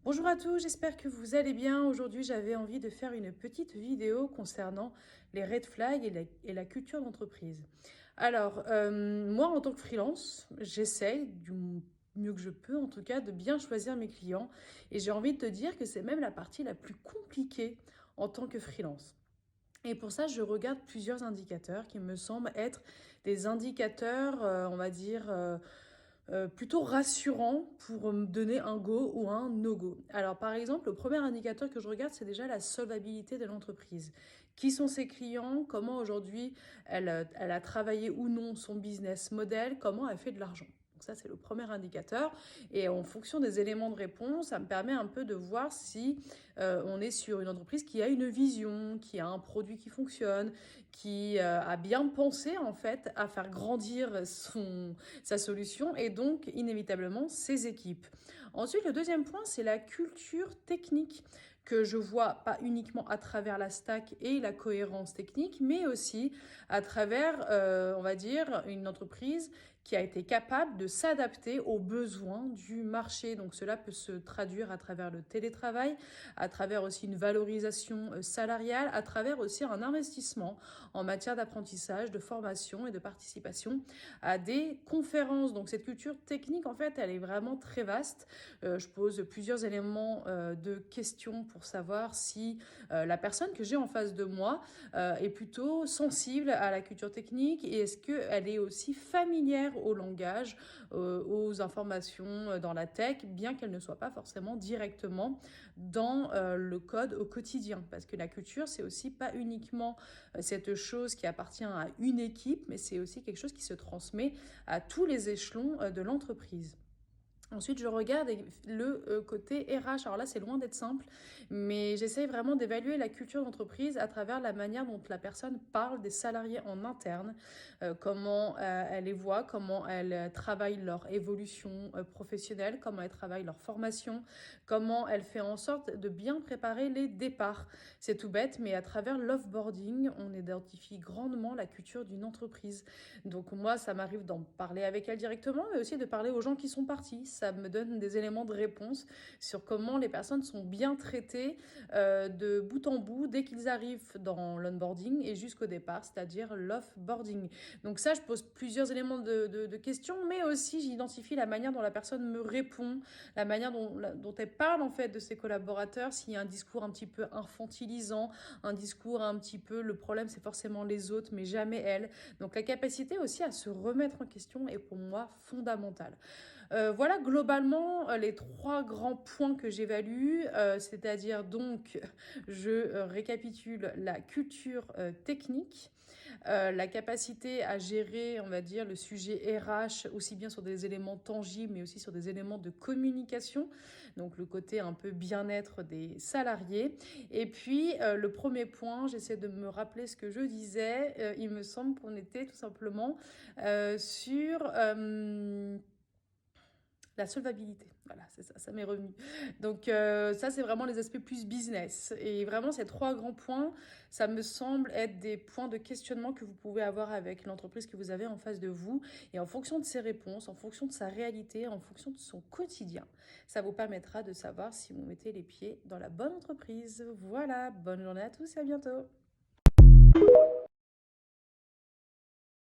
Bonjour à tous, j'espère que vous allez bien. Aujourd'hui, j'avais envie de faire une petite vidéo concernant les red flags et la culture d'entreprise. Alors, moi, en tant que freelance, j'essaye du mieux que je peux, en tout cas, de bien choisir mes clients. Et j'ai envie de te dire que c'est même la partie la plus compliquée en tant que freelance. Et pour ça, je regarde plusieurs indicateurs qui me semblent être des indicateurs, on va dire, plutôt rassurants pour me donner un go ou un no-go. Alors par exemple, le premier indicateur que je regarde, c'est déjà la solvabilité de l'entreprise. Qui sont ses clients? Comment aujourd'hui elle a travaillé ou non son business model? Comment elle fait de l'argent? Donc ça, c'est le premier indicateur. Et en fonction des éléments de réponse, ça me permet un peu de voir si on est sur une entreprise qui a une vision, qui a un produit qui fonctionne, qui a bien pensé en fait à faire grandir sa solution et donc inévitablement ses équipes. Ensuite, le deuxième point, c'est la culture technique que je vois pas uniquement à travers la stack et la cohérence technique, mais aussi à travers, on va dire, une entreprise qui a été capable de s'adapter aux besoins du marché. Donc cela peut se traduire à travers le télétravail, à travers aussi une valorisation salariale, à travers aussi un investissement en matière d'apprentissage, de formation et de participation à des conférences. Donc cette culture technique, en fait, elle est vraiment très vaste. Je pose plusieurs éléments de questions pour savoir si la personne que j'ai en face de moi est plutôt sensible à la culture technique et est-ce qu'elle est aussi familière au langage, aux informations dans la tech, bien qu'elle ne soit pas forcément directement dans le code au quotidien. Parce que la culture, c'est aussi pas uniquement cette chose qui appartient à une équipe, mais c'est aussi quelque chose qui se transmet à tous les échelons de l'entreprise. Ensuite, je regarde le côté RH. Alors là, c'est loin d'être simple, mais j'essaye vraiment d'évaluer la culture d'entreprise à travers la manière dont la personne parle des salariés en interne, comment elle les voit, comment elle travaille leur évolution professionnelle, comment elle travaille leur formation, comment elle fait en sorte de bien préparer les départs. C'est tout bête, mais à travers l'offboarding, on identifie grandement la culture d'une entreprise. Donc moi, ça m'arrive d'en parler avec elle directement, mais aussi de parler aux gens qui sont partis. Ça me donne des éléments de réponse sur comment les personnes sont bien traitées de bout en bout dès qu'ils arrivent dans l'onboarding et jusqu'au départ, c'est-à-dire l'offboarding. Donc ça, je pose plusieurs éléments de questions, mais aussi j'identifie la manière dont la personne me répond, la manière dont elle parle en fait de ses collaborateurs, s'il y a un discours un petit peu infantilisant, un discours un petit peu le problème c'est forcément les autres mais jamais elle. Donc la capacité aussi à se remettre en question est pour moi fondamentale. Voilà globalement les trois grands points que j'évalue, c'est-à-dire donc je récapitule la culture technique, la capacité à gérer, on va dire, le sujet RH aussi bien sur des éléments tangibles mais aussi sur des éléments de communication, donc le côté un peu bien-être des salariés. Et puis le premier point, j'essaie de me rappeler ce que je disais, il me semble qu'on était tout simplement sur la solvabilité. Voilà, c'est ça, ça m'est revenu. Donc ça, c'est vraiment les aspects plus business. Et vraiment, ces trois grands points, ça me semble être des points de questionnement que vous pouvez avoir avec l'entreprise que vous avez en face de vous. Et en fonction de ses réponses, en fonction de sa réalité, en fonction de son quotidien, ça vous permettra de savoir si vous mettez les pieds dans la bonne entreprise. Voilà, bonne journée à tous et à bientôt.